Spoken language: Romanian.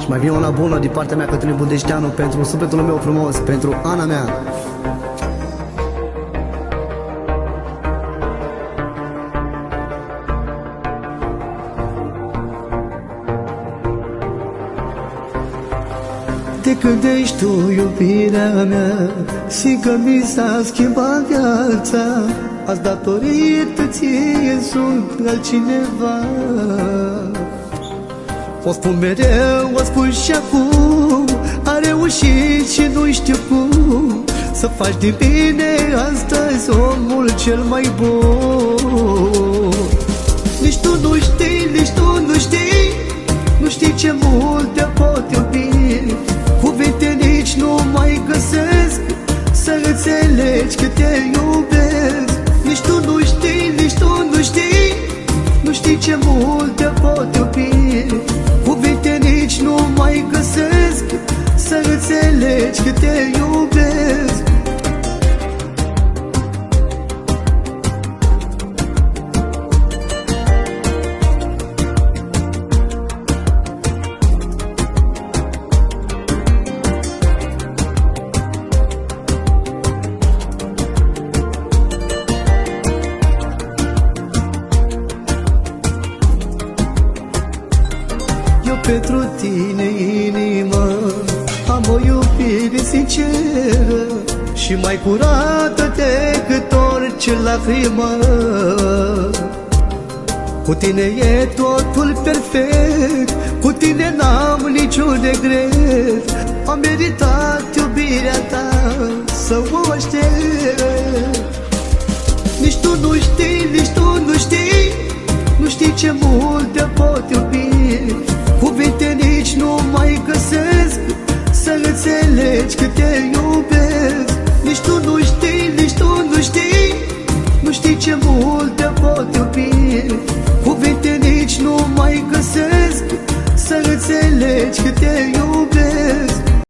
Și mai vine una bună din partea mea, Cătălin Budeșteanu, pentru sufletul meu frumos, pentru Ana mea. De când ești tu iubirea mea, și că mi s-a schimbat viața, azi datorită ție sunt altcineva. O spun mereu, o spun și acum, a reușit și nu știu cum să faci din mine astăzi omul cel mai bun. Nici tu nu știi, nici tu nu știi, nu știi ce mult te pot iubi. Cuvinte nici nu mai găsesc să înțelegi că te iubesc. Nici tu nu știi, nici tu nu știi, nu știi ce mult te pot iubi. Cuvinte nici nu mai găsesc să înțelegi că te iubesc. Pentru tine, inima, am o iubire sinceră și mai curată decât orice lacrimă. Cu tine e totul perfect, cu tine n-am niciun regret. Am meritat iubirea ta, să o aștept. Nici tu nu știi, nici tu nu știi, nu știi ce mult te pot iubi. Cuvinte nici nu mai găsesc să înțelegi că te iubesc. Nici tu nu